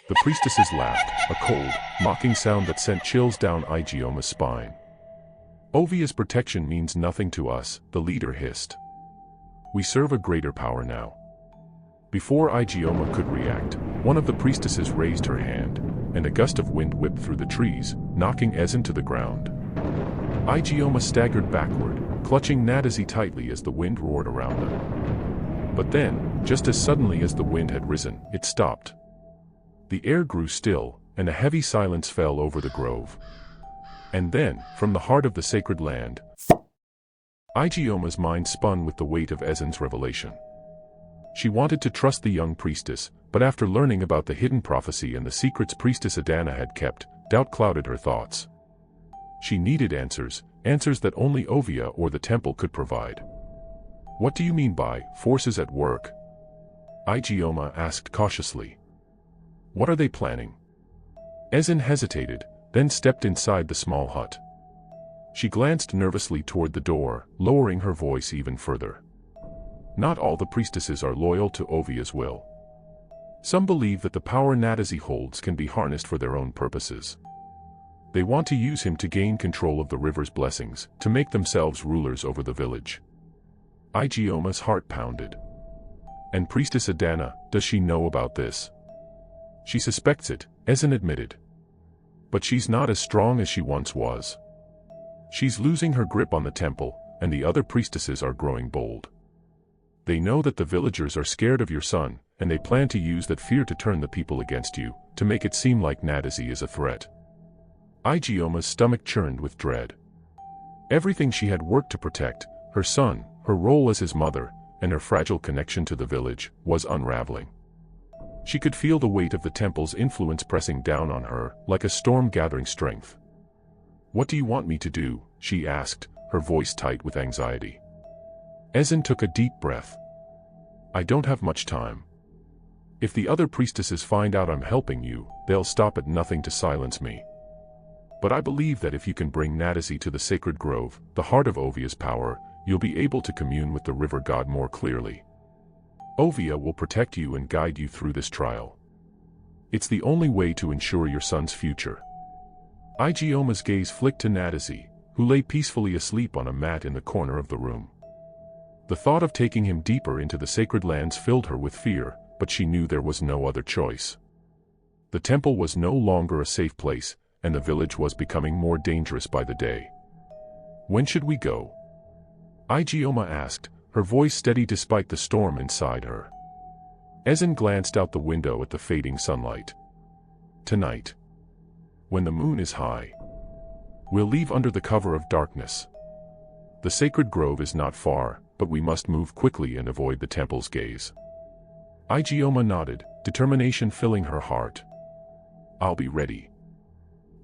The priestesses laughed, a cold, mocking sound that sent chills down Ijeoma's spine. Ovia's protection means nothing to us, the leader hissed. We serve a greater power now. Before Ijeoma could react, one of the priestesses raised her hand, and a gust of wind whipped through the trees, knocking Ezen to the ground. Ijeoma staggered backward, clutching Nadazi tightly as the wind roared around them. But then, just as suddenly as the wind had risen, it stopped. The air grew still, and a heavy silence fell over the grove. And then, from the heart of the sacred land, Ijeoma's mind spun with the weight of Ezen's revelation. She wanted to trust the young priestess, but after learning about the hidden prophecy and the secrets Priestess Adana had kept, doubt clouded her thoughts. She needed answers, answers that only Ovia or the temple could provide. What do you mean by forces at work? Ijeoma asked cautiously. What are they planning? Ezen hesitated, then stepped inside the small hut. She glanced nervously toward the door, lowering her voice even further. Not all the priestesses are loyal to Ovia's will. Some believe that the power Nadazi holds can be harnessed for their own purposes. They want to use him to gain control of the river's blessings, to make themselves rulers over the village. Ijeoma's heart pounded. And Priestess Adana, does she know about this? She suspects it, Ezen admitted. But she's not as strong as she once was. She's losing her grip on the temple, and the other priestesses are growing bold. They know that the villagers are scared of your son, and they plan to use that fear to turn the people against you, to make it seem like Nadazi is a threat. Ijeoma's stomach churned with dread. Everything she had worked to protect, her son, her role as his mother, and her fragile connection to the village, was unraveling. She could feel the weight of the temple's influence pressing down on her, like a storm gathering strength. What do you want me to do? She asked, her voice tight with anxiety. Ezen took a deep breath. I don't have much time. If the other priestesses find out I'm helping you, they'll stop at nothing to silence me. But I believe that if you can bring Nadazi to the sacred grove, the heart of Ovia's power, you'll be able to commune with the river god more clearly. Ovia will protect you and guide you through this trial. It's the only way to ensure your son's future. Ijeoma's gaze flicked to Nadazi, who lay peacefully asleep on a mat in the corner of the room. The thought of taking him deeper into the sacred lands filled her with fear, but she knew there was no other choice. The temple was no longer a safe place, and the village was becoming more dangerous by the day. When should we go? Ijeoma asked, her voice steady despite the storm inside her. Ezen glanced out the window at the fading sunlight. Tonight. When the moon is high. We'll leave under the cover of darkness. The sacred grove is not far, but we must move quickly and avoid the temple's gaze. Ijeoma nodded, determination filling her heart. I'll be ready.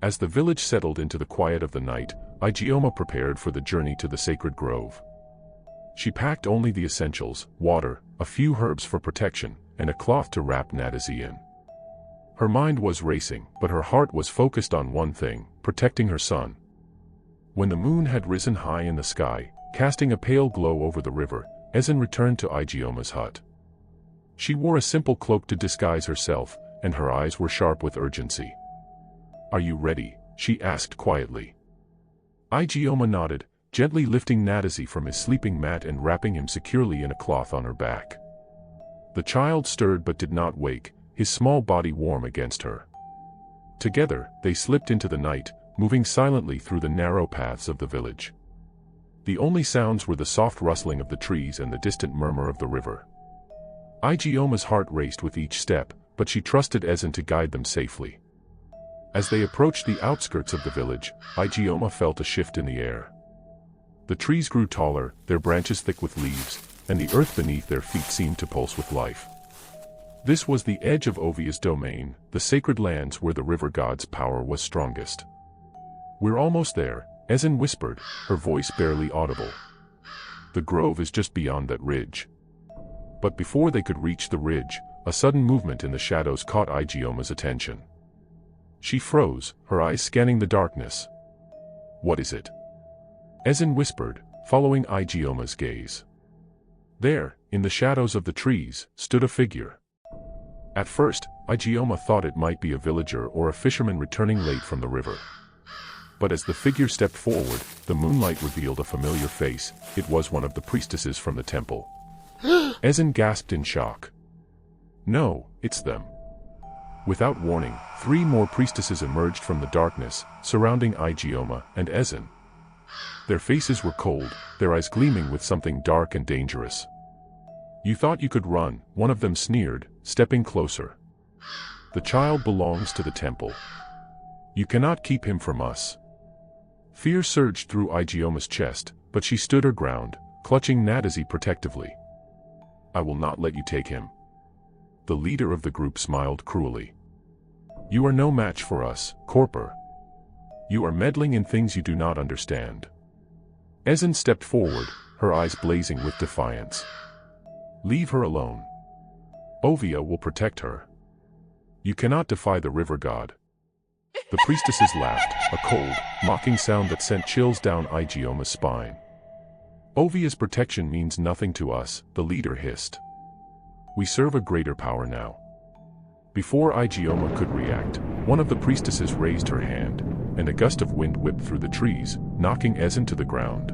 As the village settled into the quiet of the night, Ijeoma prepared for the journey to the sacred grove. She packed only the essentials, water, a few herbs for protection, and a cloth to wrap Nadazi in. Her mind was racing, but her heart was focused on one thing, protecting her son. When the moon had risen high in the sky, casting a pale glow over the river, Ezen returned to Ijeoma's hut. She wore a simple cloak to disguise herself, and her eyes were sharp with urgency. Are you ready? She asked quietly. Ijeoma nodded, gently lifting Nadazi from his sleeping mat and wrapping him securely in a cloth on her back. The child stirred but did not wake, his small body warm against her. Together, they slipped into the night, moving silently through the narrow paths of the village. The only sounds were the soft rustling of the trees and the distant murmur of the river. Ijeoma's heart raced with each step, but she trusted Ezen to guide them safely. As they approached the outskirts of the village, Ijeoma felt a shift in the air. The trees grew taller, their branches thick with leaves, and the earth beneath their feet seemed to pulse with life. This was the edge of Ovia's domain, the sacred lands where the river god's power was strongest. We're almost there, Ezen whispered, her voice barely audible. The grove is just beyond that ridge. But before they could reach the ridge, a sudden movement in the shadows caught Ijeoma's attention. She froze, her eyes scanning the darkness. What is it? Ezen whispered, following Ijeoma's gaze. There, in the shadows of the trees, stood a figure. At first, Ijeoma thought it might be a villager or a fisherman returning late from the river. But as the figure stepped forward, the moonlight revealed a familiar face. It was one of the priestesses from the temple. Ezen gasped in shock. No, it's them. Without warning, 3 more priestesses emerged from the darkness, surrounding Ijeoma and Ezen. Their faces were cold, their eyes gleaming with something dark and dangerous. You thought you could run, one of them sneered, stepping closer. The child belongs to the temple. You cannot keep him from us. Fear surged through Ijeoma's chest, but she stood her ground, clutching Nadazi protectively. I will not let you take him. The leader of the group smiled cruelly. You are no match for us, corper. You are meddling in things you do not understand. Ezen stepped forward, her eyes blazing with defiance. Leave her alone. Ovia will protect her. You cannot defy the river god. The priestesses laughed, a cold, mocking sound that sent chills down Ijeoma's spine. Ovia's protection means nothing to us, the leader hissed. We serve a greater power now. Before Ijeoma could react, one of the priestesses raised her hand, and a gust of wind whipped through the trees, knocking Ezen to the ground.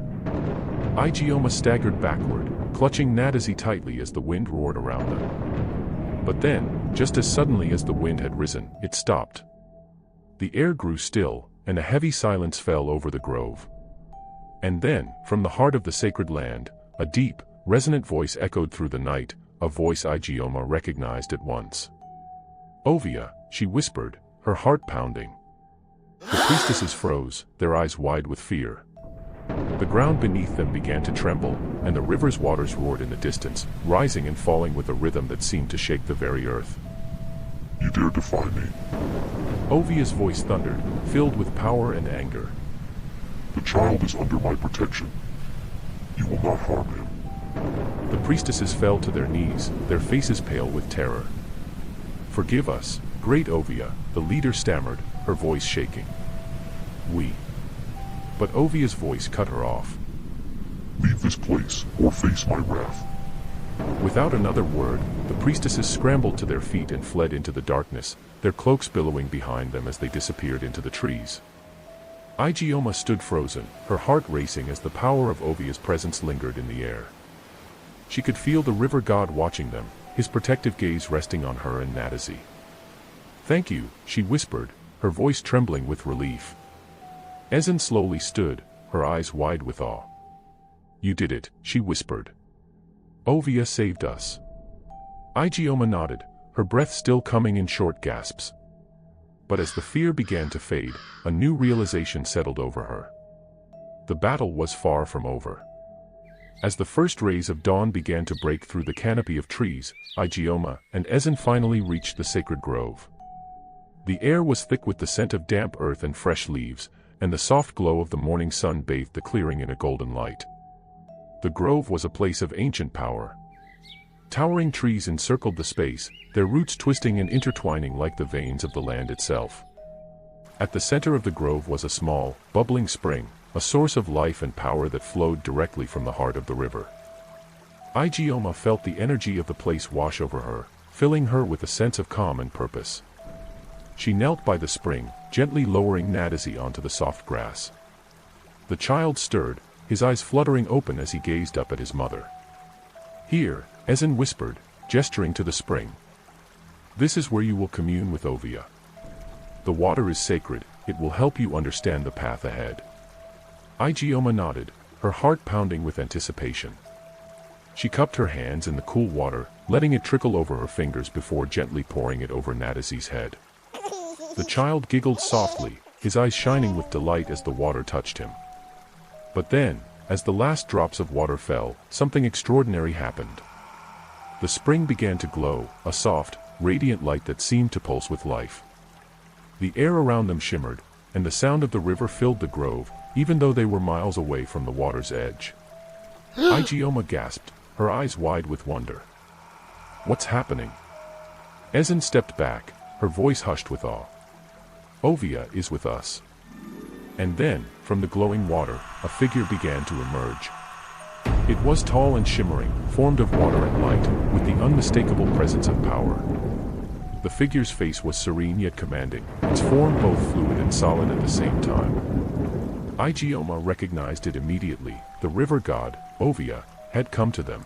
Ijeoma staggered backward, clutching Nadazi tightly as the wind roared around them. But then, just as suddenly as the wind had risen, it stopped. The air grew still, and a heavy silence fell over the grove. And then, from the heart of the sacred land, a deep, resonant voice echoed through the night, a voice Ijeoma recognized at once. Ovia, she whispered, her heart pounding. The priestesses froze, their eyes wide with fear. The ground beneath them began to tremble, and the river's waters roared in the distance, rising and falling with a rhythm that seemed to shake the very earth. You dare defy me? Ovia's voice thundered, filled with power and anger. The child is under my protection. You will not harm him. The priestesses fell to their knees, their faces pale with terror. Forgive us, great Ovia, the leader stammered, her voice shaking. But Ovia's voice cut her off. Leave this place, or face my wrath. Without another word, the priestesses scrambled to their feet and fled into the darkness, their cloaks billowing behind them as they disappeared into the trees. Ijeoma stood frozen, her heart racing as the power of Ovia's presence lingered in the air. She could feel the river god watching them, his protective gaze resting on her and Nadazi. Thank you, she whispered, her voice trembling with relief. Ezen slowly stood, her eyes wide with awe. You did it, she whispered. Ovia saved us. Ijeoma nodded, her breath still coming in short gasps. But as the fear began to fade, a new realization settled over her. The battle was far from over. As the first rays of dawn began to break through the canopy of trees, Ijeoma and Ezen finally reached the sacred grove. The air was thick with the scent of damp earth and fresh leaves, and the soft glow of the morning sun bathed the clearing in a golden light. The grove was a place of ancient power. Towering trees encircled the space, their roots twisting and intertwining like the veins of the land itself. At the center of the grove was a small, bubbling spring, a source of life and power that flowed directly from the heart of the river. Ijeoma felt the energy of the place wash over her, filling her with a sense of calm and purpose. She knelt by the spring, gently lowering Nadazi onto the soft grass. The child stirred, his eyes fluttering open as he gazed up at his mother. Here, Ezen whispered, gesturing to the spring. This is where you will commune with Ovia. The water is sacred, it will help you understand the path ahead. Ijeoma nodded, her heart pounding with anticipation. She cupped her hands in the cool water, letting it trickle over her fingers before gently pouring it over Nadazi's head. The child giggled softly, his eyes shining with delight as the water touched him. But then, as the last drops of water fell, something extraordinary happened. The spring began to glow, a soft, radiant light that seemed to pulse with life. The air around them shimmered, and the sound of the river filled the grove, even though they were miles away from the water's edge. Ijeoma gasped, her eyes wide with wonder. What's happening? Ezen stepped back, her voice hushed with awe. Ovia is with us. And then, from the glowing water, a figure began to emerge. It was tall and shimmering, formed of water and light, with the unmistakable presence of power. The figure's face was serene yet commanding, its form both fluid and solid at the same time. Ijeoma recognized it immediately. The river god, Ovia, had come to them.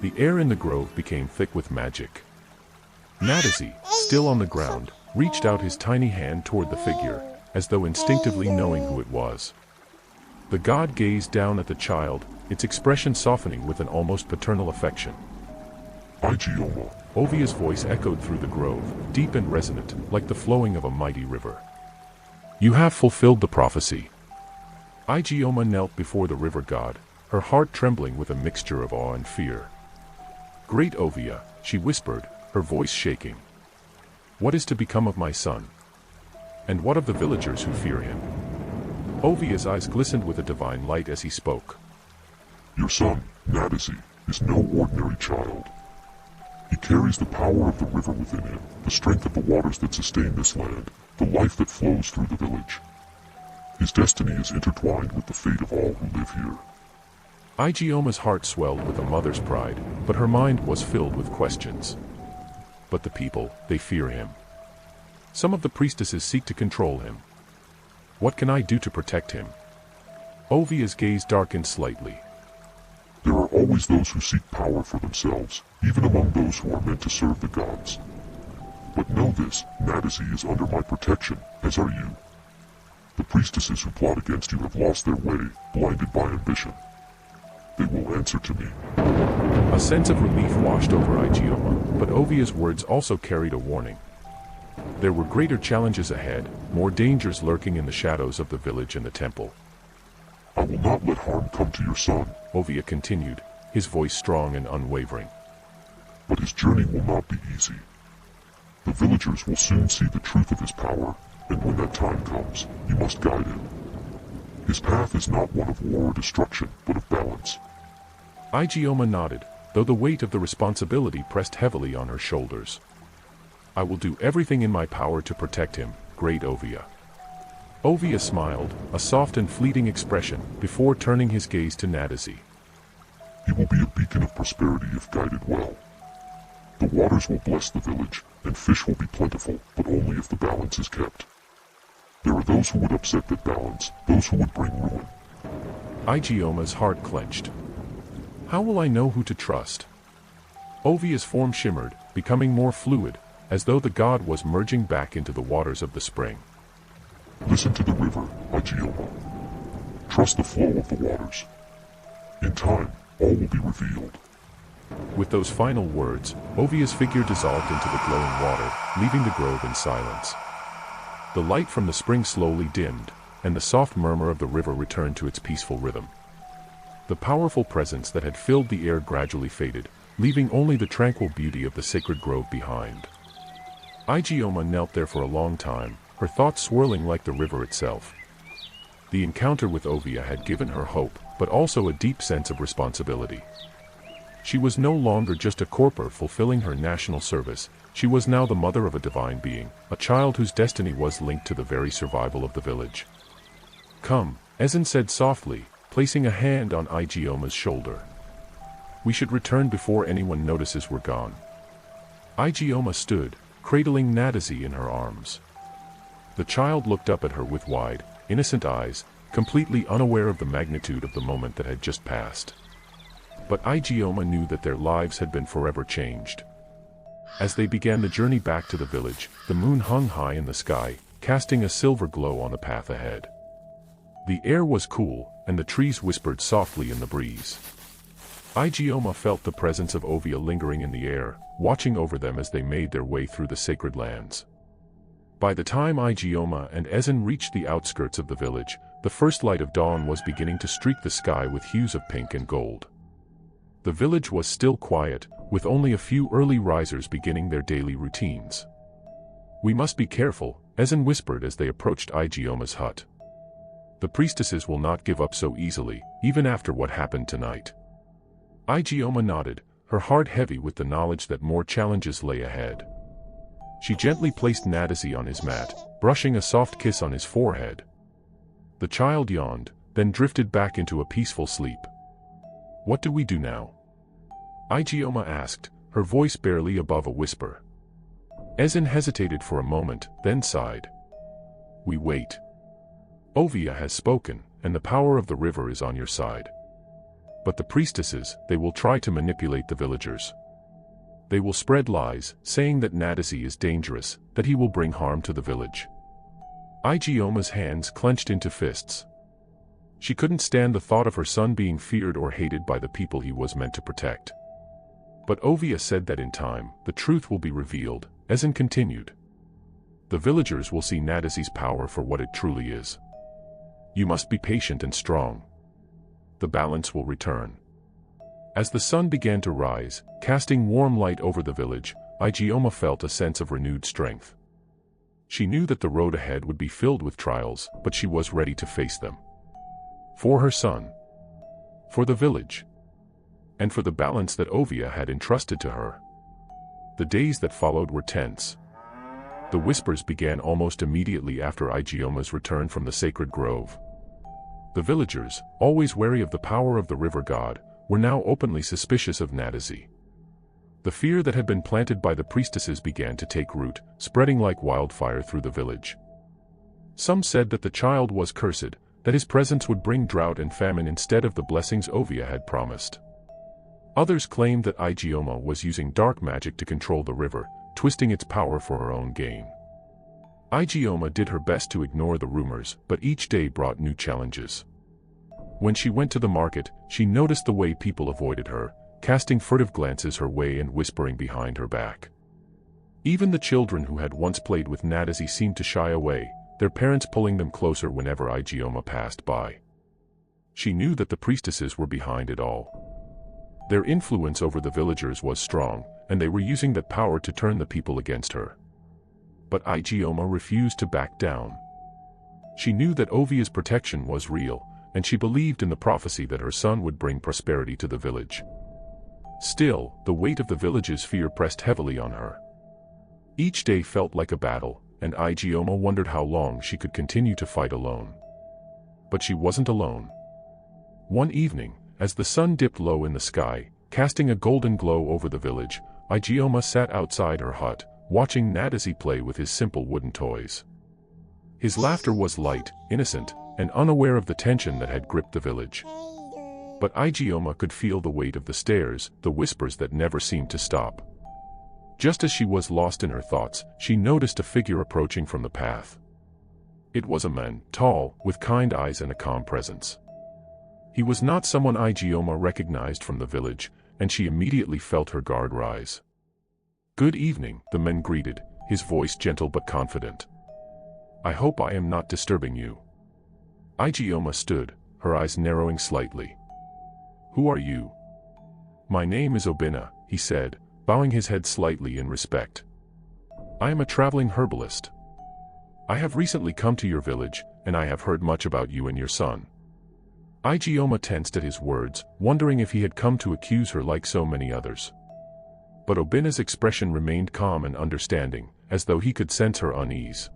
The air in the grove became thick with magic. Nadazi, still on the ground, reached out his tiny hand toward the figure, as though instinctively knowing who it was. The god gazed down at the child, its expression softening with an almost paternal affection. Ijeoma. Ovia's voice echoed through the grove, deep and resonant, like the flowing of a mighty river. You have fulfilled the prophecy. Ijeoma knelt before the river god, her heart trembling with a mixture of awe and fear. Great Ovia, she whispered, her voice shaking. What is to become of my son? And what of the villagers who fear him? Ovia's eyes glistened with a divine light as he spoke. Your son, Nadazi, is no ordinary child. He carries the power of the river within him, the strength of the waters that sustain this land, the life that flows through the village. His destiny is intertwined with the fate of all who live here. Ijeoma's heart swelled with a mother's pride, but her mind was filled with questions. But the people, they fear him. Some of the priestesses seek to control him. What can I do to protect him? Ovia's gaze darkened slightly. There are always those who seek power for themselves, even among those who are meant to serve the gods. But know this, Nadazi is under my protection, as are you. The priestesses who plot against you have lost their way, blinded by ambition. They will answer to me. A sense of relief washed over Ijeoma, but Ovia's words also carried a warning. There were greater challenges ahead, more dangers lurking in the shadows of the village and the temple. I will not let harm come to your son, Ovia continued, his voice strong and unwavering. But his journey will not be easy. The villagers will soon see the truth of his power, and when that time comes, you must guide him. His path is not one of war or destruction, but of balance. Ijeoma nodded, though the weight of the responsibility pressed heavily on her shoulders. I will do everything in my power to protect him, great Ovia. Ovia smiled, a soft and fleeting expression, before turning his gaze to Nadazi. He will be a beacon of prosperity if guided well. The waters will bless the village, and fish will be plentiful, but only if the balance is kept. There are those who would upset that balance, those who would bring ruin. Ijeoma's heart clenched. How will I know who to trust? Ovia's form shimmered, becoming more fluid, as though the god was merging back into the waters of the spring. Listen to the river, Ijeoma. Trust the flow of the waters. In time, all will be revealed. With those final words, Ovia's figure dissolved into the glowing water, leaving the grove in silence. The light from the spring slowly dimmed, and the soft murmur of the river returned to its peaceful rhythm. The powerful presence that had filled the air gradually faded, leaving only the tranquil beauty of the sacred grove behind. Ijeoma knelt there for a long time, her thoughts swirling like the river itself. The encounter with Ovia had given her hope, but also a deep sense of responsibility. She was no longer just a corper fulfilling her national service, she was now the mother of a divine being, a child whose destiny was linked to the very survival of the village. Come, Ezen said softly, placing a hand on Ijeoma's shoulder. We should return before anyone notices we're gone. Ijeoma stood, cradling Nadazi in her arms. The child looked up at her with wide, innocent eyes, completely unaware of the magnitude of the moment that had just passed. But Ijeoma knew that their lives had been forever changed. As they began the journey back to the village, the moon hung high in the sky, casting a silver glow on the path ahead. The air was cool, and the trees whispered softly in the breeze. Ijeoma felt the presence of Ovia lingering in the air, watching over them as they made their way through the sacred lands. By the time Ijeoma and Ezen reached the outskirts of the village, the first light of dawn was beginning to streak the sky with hues of pink and gold. The village was still quiet, with only a few early risers beginning their daily routines. We must be careful, Ezen whispered as they approached Ijeoma's hut. The priestesses will not give up so easily, even after what happened tonight. Ijeoma nodded, her heart heavy with the knowledge that more challenges lay ahead. She gently placed Nadazi on his mat, brushing a soft kiss on his forehead. The child yawned, then drifted back into a peaceful sleep. What do we do now? Ijeoma asked, her voice barely above a whisper. Ezen hesitated for a moment, then sighed. We wait. Ovia has spoken, and the power of the river is on your side. But the priestesses, they will try to manipulate the villagers. They will spread lies, saying that Nadisi is dangerous, that he will bring harm to the village. Ijeoma's hands clenched into fists. She couldn't stand the thought of her son being feared or hated by the people he was meant to protect. But Ovia said that in time, the truth will be revealed, Ezen continued. The villagers will see Nadisi's power for what it truly is. You must be patient and strong. The balance will return. As the sun began to rise, casting warm light over the village, Ijeoma felt a sense of renewed strength. She knew that the road ahead would be filled with trials, but she was ready to face them. For her son. For the village. And for the balance that Ovia had entrusted to her. The days that followed were tense. The whispers began almost immediately after Ijeoma's return from the sacred grove. The villagers, always wary of the power of the river god, were now openly suspicious of Nadisi. The fear that had been planted by the priestesses began to take root, spreading like wildfire through the village. Some said that the child was cursed, that his presence would bring drought and famine instead of the blessings Ovia had promised. Others claimed that Ijeoma was using dark magic to control the river, twisting its power for her own gain. Ijeoma did her best to ignore the rumors, but each day brought new challenges. When she went to the market, she noticed the way people avoided her, casting furtive glances her way and whispering behind her back. Even the children who had once played with Nadisi seemed to shy away, their parents pulling them closer whenever Ijeoma passed by. She knew that the priestesses were behind it all. Their influence over the villagers was strong, and they were using that power to turn the people against her. But Ijeoma refused to back down. She knew that Ovia's protection was real, and she believed in the prophecy that her son would bring prosperity to the village. Still, the weight of the village's fear pressed heavily on her. Each day felt like a battle, and Ijeoma wondered how long she could continue to fight alone. But she wasn't alone. One evening, as the sun dipped low in the sky, casting a golden glow over the village, Ijeoma sat outside her hut, watching Nadisi play with his simple wooden toys. His laughter was light, innocent, and unaware of the tension that had gripped the village. But Ijeoma could feel the weight of the stares, the whispers that never seemed to stop. Just as she was lost in her thoughts, she noticed a figure approaching from the path. It was a man, tall, with kind eyes and a calm presence. He was not someone Ijeoma recognized from the village, and she immediately felt her guard rise. "Good evening," the man greeted, his voice gentle but confident. "I hope I am not disturbing you." Ijeoma stood, her eyes narrowing slightly. "Who are you?" "My name is Obina," he said, bowing his head slightly in respect. "I am a traveling herbalist. I have recently come to your village, and I have heard much about you and your son." Ijeoma tensed at his words, wondering if he had come to accuse her like so many others. But Obina's expression remained calm and understanding, as though he could sense her unease.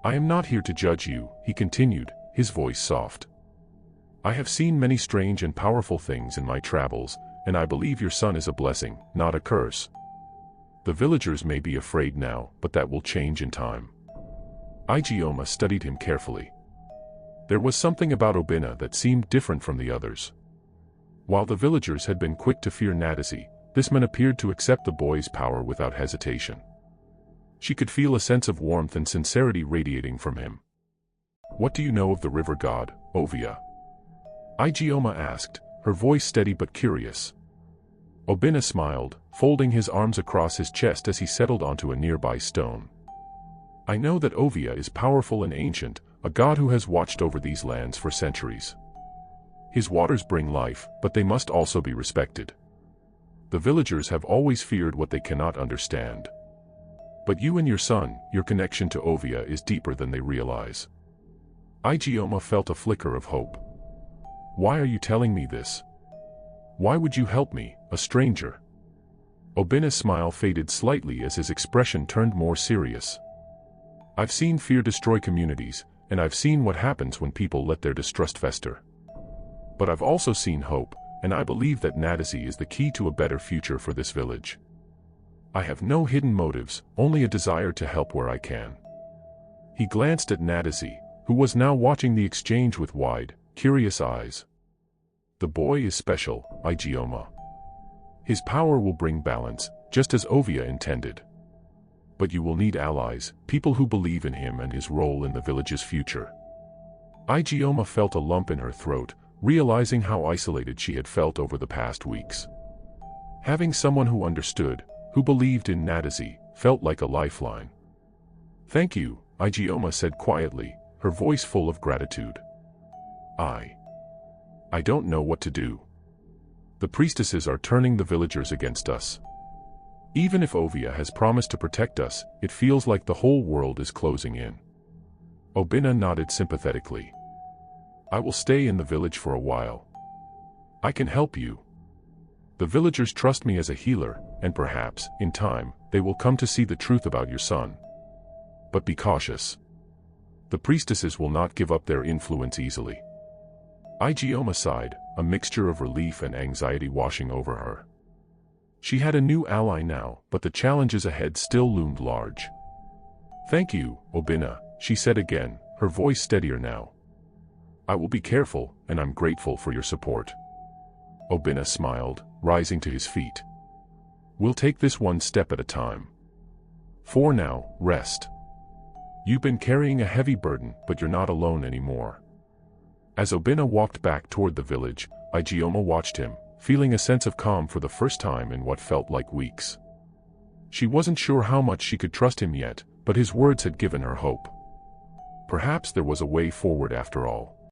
"I am not here to judge you," he continued, his voice soft. "I have seen many strange and powerful things in my travels, and I believe your son is a blessing, not a curse. The villagers may be afraid now, but that will change in time." Ijeoma studied him carefully. There was something about Obina that seemed different from the others. While the villagers had been quick to fear Nadisi, this man appeared to accept the boy's power without hesitation. She could feel a sense of warmth and sincerity radiating from him. "What do you know of the river god, Ovia?" Ijeoma asked, her voice steady but curious. Obina smiled, folding his arms across his chest as he settled onto a nearby stone. "I know that Ovia is powerful and ancient, a god who has watched over these lands for centuries. His waters bring life, but they must also be respected. The villagers have always feared what they cannot understand. But you and your son, your connection to Ovia is deeper than they realize." Ijeoma felt a flicker of hope. "Why are you telling me this? Why would you help me, a stranger?" Obina's smile faded slightly as his expression turned more serious. "I've seen fear destroy communities, and I've seen what happens when people let their distrust fester. But I've also seen hope, and I believe that Nadisi is the key to a better future for this village. I have no hidden motives, only a desire to help where I can. He glanced at Nadazi, who was now watching the exchange with wide, curious eyes. The boy is special, Ijeoma. His power will bring balance, just as Ovia intended. But you will need allies, people who believe in him and his role in the village's future. Ijeoma felt a lump in her throat, realizing how isolated she had felt over the past weeks. Having someone who understood, who believed in Nadazi, felt like a lifeline. Thank you, Ijeoma said quietly, her voice full of gratitude. I don't know what to do. The priestesses are turning the villagers against us. Even if Ovia has promised to protect us, it feels like the whole world is closing in. Obinna nodded sympathetically. I will stay in the village for a while. I can help you. The villagers trust me as a healer, and perhaps, in time, they will come to see the truth about your son. But be cautious. The priestesses will not give up their influence easily. Ijeoma sighed, a mixture of relief and anxiety washing over her. She had a new ally now, but the challenges ahead still loomed large. Thank you, Obinna, she said again, her voice steadier now. I will be careful, and I'm grateful for your support. Obinna smiled, rising to his feet. We'll take this one step at a time. For now, rest. You've been carrying a heavy burden, but you're not alone anymore. As Obinna walked back toward the village, Ijeoma watched him, feeling a sense of calm for the first time in what felt like weeks. She wasn't sure how much she could trust him yet, but his words had given her hope. Perhaps there was a way forward after all.